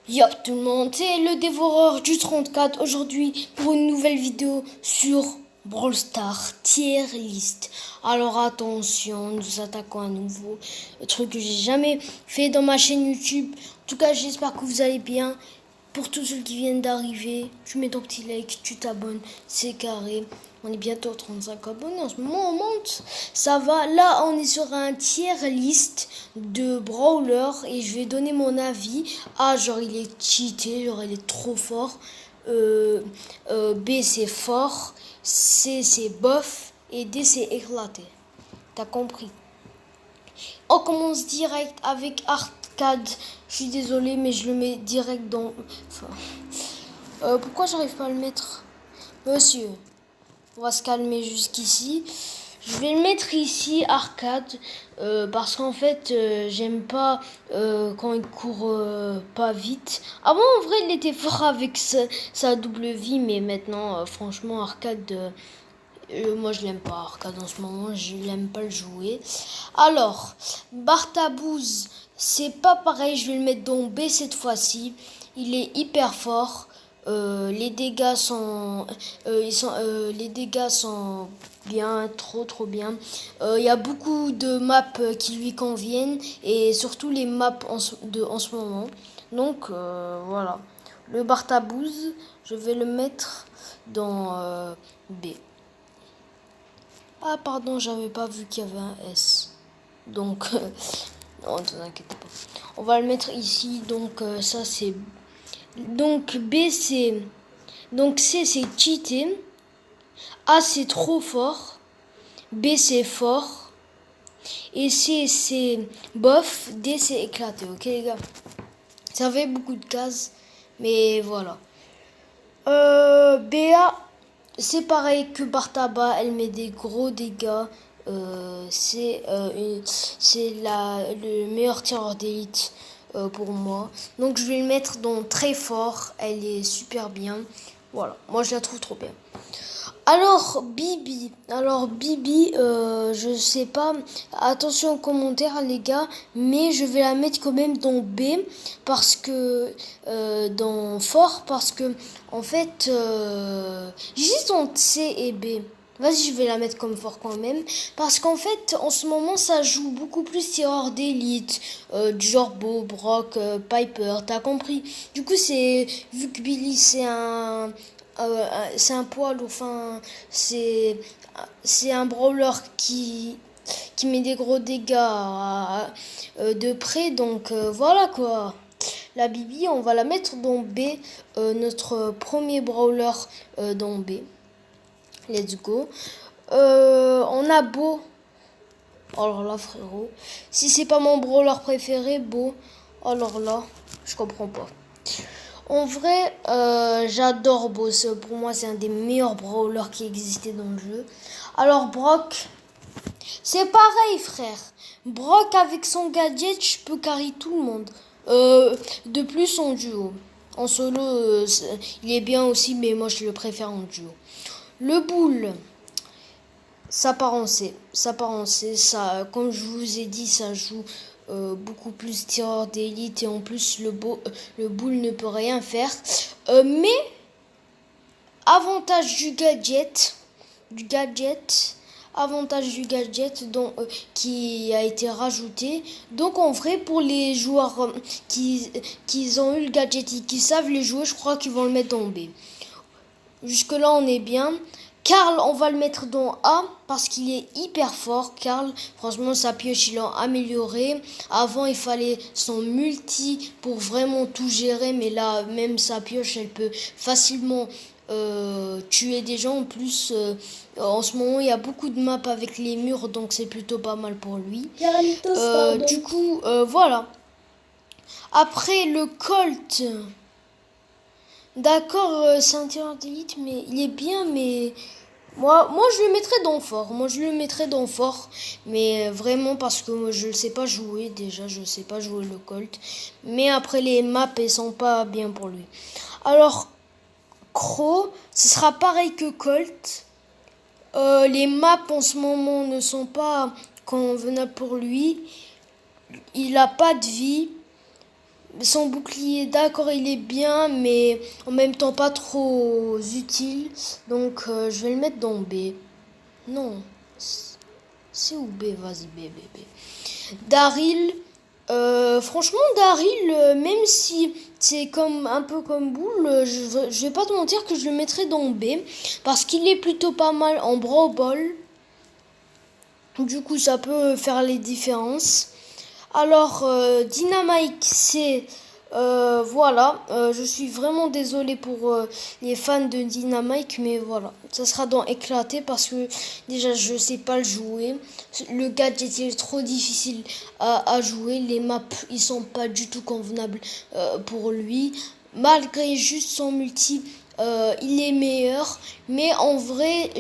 Yo tout le monde, c'est le dévoreur du 34 aujourd'hui pour une nouvelle vidéo sur Brawl Stars Tier List. Alors attention, nous attaquons un nouveau truc que j'ai jamais fait dans ma chaîne YouTube. En tout cas, j'espère que vous allez bien. Pour tous ceux qui viennent d'arriver, tu mets ton petit like, tu t'abonnes, c'est carré. On est bientôt à 35 abonnés en ce moment, on monte. Ça va, là on est sur un tier list de brawler et je vais donner mon avis. A, genre il est cheaté, genre il est trop fort. B c'est fort. C c'est bof. Et D c'est éclaté. T'as compris? On commence direct avec Arcade. Je suis désolée, mais je le mets direct dans... Enfin, pourquoi j'arrive pas à le mettre? Monsieur, on va se calmer jusqu'ici. Je vais le mettre ici, Arcade, parce qu'en fait, j'aime pas quand il court pas vite. Avant, en vrai, il était fort avec sa double vie, mais maintenant, franchement, Arcade... moi je l'aime pas Arcade en ce moment, je l'aime pas le jouer. Alors, Bartabouz, c'est pas pareil, je vais le mettre dans B cette fois-ci. Il est hyper fort. Les dégâts sont bien, trop bien. Il y a beaucoup de maps qui lui conviennent et surtout les maps en ce moment. Donc voilà. Le Bartabouz, je vais le mettre dans B. Ah pardon, j'avais pas vu qu'il y avait un S. Donc, non, ne vous inquiétez pas. On va le mettre ici. Donc ça c'est... Donc B c'est... Donc C c'est cheaté. A c'est trop fort. B c'est fort. Et C c'est bof. D c'est éclaté. Ok les gars. Ça fait beaucoup de cases. Mais voilà. BA... C'est pareil que Bartaba, elle met des gros dégâts. C'est le meilleur tireur d'élite pour moi. Donc je vais le mettre dans très fort. Elle est super bien. Voilà, moi je la trouve trop bien. Alors Bibi, je sais pas, attention aux commentaires les gars, mais je vais la mettre quand même dans B parce que dans fort parce que en fait j'hésite entre C et B. Vas-y, je vais la mettre comme fort quand même parce qu'en fait en ce moment ça joue beaucoup plus tireur d'élite, du genre Bo, Brock, Piper, t'as compris. Du coup c'est vu que Billy c'est un poil, enfin, c'est un brawler qui met des gros dégâts de près, donc voilà quoi. La Bibi, on va la mettre dans B, notre premier brawler dans B. Let's go. On a Bo. Alors là, frérot, si c'est pas mon brawler préféré, Bo, alors là, je comprends pas. En vrai, j'adore Boss. Pour moi, c'est un des meilleurs brawlers qui existait dans le jeu. Alors, Brock, c'est pareil, frère. Brock, avec son gadget, je peux carry tout le monde. De plus, en duo. En solo, il est bien aussi, mais moi, je le préfère en duo. Le Bull, ça part en C. Ça, comme je vous ai dit, ça joue beaucoup plus tireur d'élite et en plus le Bull ne peut rien faire. Mais avantage du gadget qui a été rajouté. Donc en vrai pour les joueurs qui ont eu le gadget et qui savent les jouer, je crois qu'ils vont le mettre en B. Jusque là on est bien. Karl, on va le mettre dans A parce qu'il est hyper fort. Karl, franchement, sa pioche, il l'a amélioré. Avant, il fallait son multi pour vraiment tout gérer. Mais là, même sa pioche, elle peut facilement tuer des gens. En plus, en ce moment, il y a beaucoup de maps avec les murs. Donc, c'est plutôt pas mal pour lui. Du coup, voilà. Après, le Colt. D'accord, c'est un tireur d'élite, mais il est bien, mais moi je le mettrais dans fort. Mais vraiment parce que moi je ne sais pas jouer déjà, je sais pas jouer le Colt. Mais après les maps elles sont pas bien pour lui. Alors Crow, ce sera pareil que Colt. Les maps en ce moment ne sont pas convenables pour lui. Il a pas de vie. Son bouclier, d'accord, il est bien, mais en même temps pas trop utile. Donc je vais le mettre dans B. Non, C ou B, vas-y, B, B, B. Daryl, franchement, Daryl, même si c'est comme un peu comme Boule, je vais pas te mentir que je le mettrai dans B. Parce qu'il est plutôt pas mal en Brawl Ball. Du coup, ça peut faire les différences. Alors, Dynamite, c'est... voilà, je suis vraiment désolée pour les fans de Dynamite, mais voilà, ça sera dans éclaté parce que déjà je sais pas le jouer. Le gadget il est trop difficile à jouer, les maps ils sont pas du tout convenables pour lui. Malgré juste son multi, il est meilleur, mais en vrai,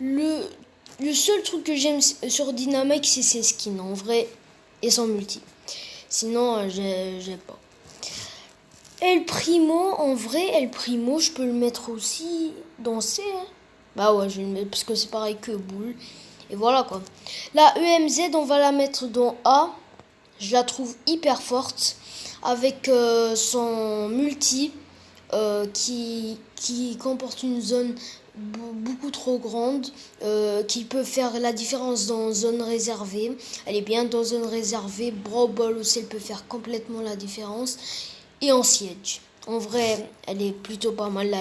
le seul truc que j'aime sur Dynamite c'est ses skins en vrai et son multi. Sinon, j'aime pas. El Primo, en vrai, El Primo, je peux le mettre aussi dans C. Hein. Bah ouais, je vais le mettre parce que c'est pareil que Boule. Et voilà quoi. La EMZ, on va la mettre dans A. Je la trouve hyper forte. Avec son multi qui comporte une zone beaucoup trop grande qui peut faire la différence dans zone réservée. Elle est bien dans zone réservée. Brawl Ball aussi, elle peut faire complètement la différence. Et en siège. En vrai, elle est plutôt pas mal la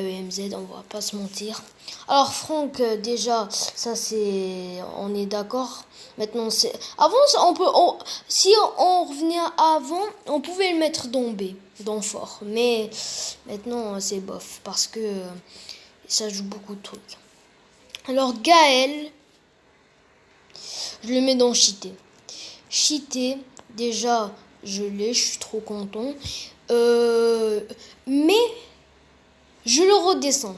EMZ, on va pas se mentir. Alors Franck, déjà, ça c'est, on est d'accord. Maintenant c'est, avant si on revenait avant, on pouvait le mettre dans B, dans fort. Mais maintenant c'est bof parce que ça joue beaucoup de trucs. Alors Gaël, je le mets dans cheaté. Cheaté, déjà. Je suis trop content. Mais je le redescends.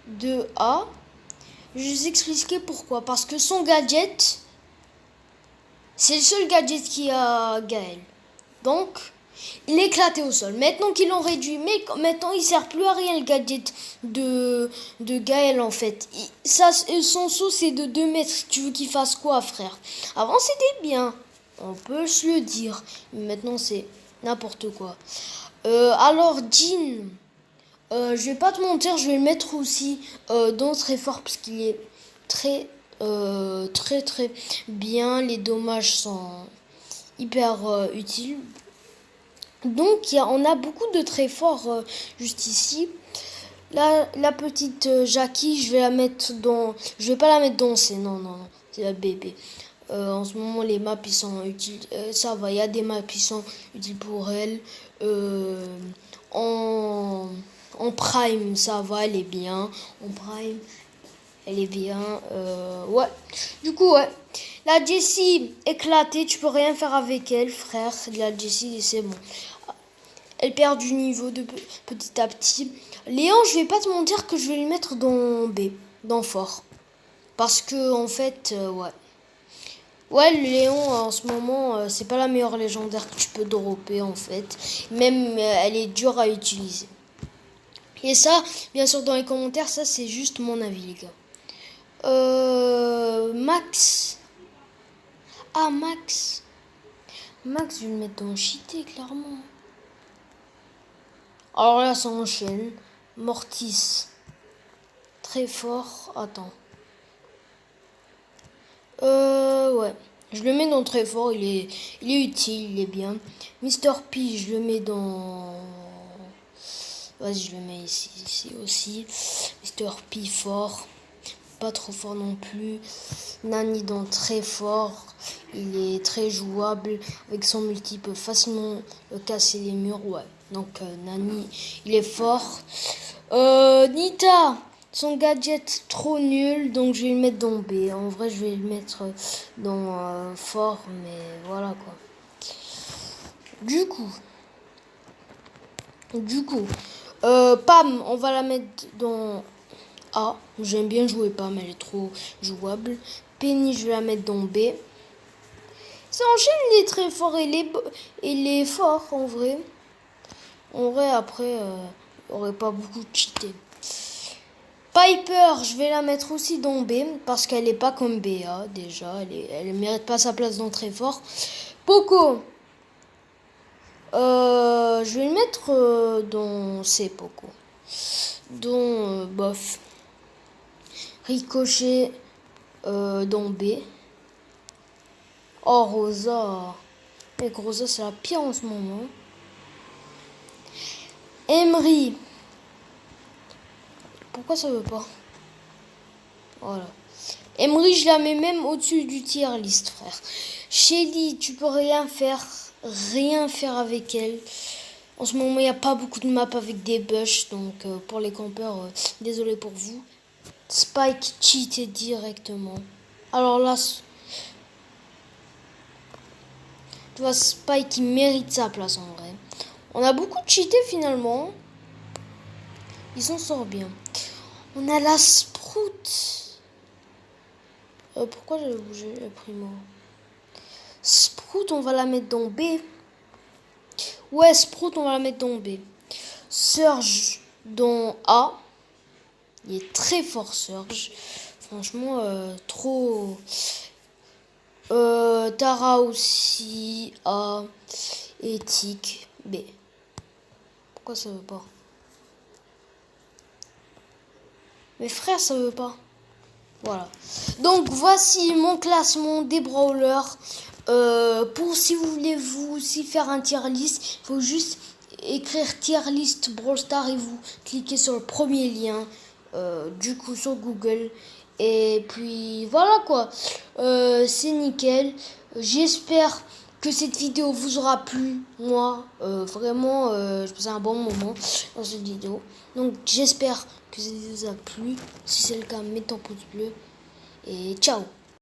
De A. Je vais vous expliquer pourquoi. Parce que son gadget, c'est le seul gadget qui a Gaël. Donc, il est éclaté au sol. Maintenant qu'ils l'ont réduit, mais maintenant il sert plus à rien le gadget de Gaël en fait. Son saut c'est de 2 mètres. Tu veux qu'il fasse quoi, frère? Avant c'était bien. On peut se le dire. Mais maintenant, c'est n'importe quoi. Alors, Jean, je vais pas te mentir, je vais le mettre aussi dans très fort parce qu'il est très, très bien. Les dommages sont hyper utiles. Donc, on a beaucoup de très forts juste ici. La petite Jackie, je vais la mettre dans... Je vais pas la mettre dans C, non. C'est la bébé. En ce moment, les maps ils sont utiles. Ça va, il y a des maps qui sont utiles pour elle. En Prime, ça va, elle est bien. En Prime, elle est bien. Ouais. Du coup, ouais. La Jessie éclatée, tu peux rien faire avec elle, frère. La Jessie, c'est bon. Elle perd du niveau de petit à petit. Léon, je vais pas te mentir que je vais le mettre dans B, dans fort. Parce que, en fait, ouais. Ouais, le Léon en ce moment, c'est pas la meilleure légendaire que tu peux dropper en fait. Même elle est dure à utiliser. Et ça, bien sûr, dans les commentaires, ça c'est juste mon avis, les gars. Max. Ah, Max. Max, je vais le mettre dans cheaté, clairement. Alors là, ça enchaîne. Mortis. Très fort. Attends. Ouais. Je le mets dans très fort, il est utile, il est bien. Mister P, je le mets dans... Vas-y, je le mets ici aussi. Mister P fort. Pas trop fort non plus. Nani dans très fort. Il est très jouable. Avec son multi, il peut facilement casser les murs. Ouais. Donc, Nani, il est fort. Nita, son gadget trop nul, donc je vais le mettre dans B. En vrai, je vais le mettre dans fort, mais voilà quoi. Du coup, Pam, on va la mettre dans A. J'aime bien jouer Pam, elle est trop jouable. Penny, je vais la mettre dans B. Ça enchaîne, il est très fort, il est fort en vrai. En vrai, après, il n'y aurait pas beaucoup de cheaté. Piper, je vais la mettre aussi dans B parce qu'elle n'est pas comme BA déjà. Elle ne mérite pas sa place dans très fort. Poco, Je vais le mettre dans C Poco. Dans bof. Ricochet dans B. Oh Rosa. Et Rosa c'est la pire en ce moment. Emery. Pourquoi ça veut pas? Voilà. Emery, je la mets même au-dessus du tier list, frère. Shelly, tu peux rien faire avec elle. En ce moment, il n'y a pas beaucoup de maps avec des bush, donc pour les campeurs, désolé pour vous. Spike cheaté directement. Alors là, tu vois, Spike, il mérite sa place en vrai. On a beaucoup cheaté finalement. Il s'en sort bien. On a la Sprout. Pourquoi j'avais bougé le primo? Sprout, on va la mettre dans B. Ouais, Sprout, on va la mettre dans B. Surge dans A. Il est très fort, Surge. Franchement, trop. Tara aussi. A. Éthique. B. Pourquoi ça veut pas? Mais frère, ça veut pas. Voilà. Donc voici mon classement des brawlers. Pour si vous voulez vous aussi faire un tier list, il faut juste écrire tier list Brawl Stars et vous cliquez sur le premier lien du coup sur Google. Et puis voilà quoi. C'est nickel. J'espère que cette vidéo vous aura plu. Moi, vraiment, je passais un bon moment dans cette vidéo. Donc j'espère que ça vous a plu. Si c'est le cas, mettez un pouce bleu. Et ciao.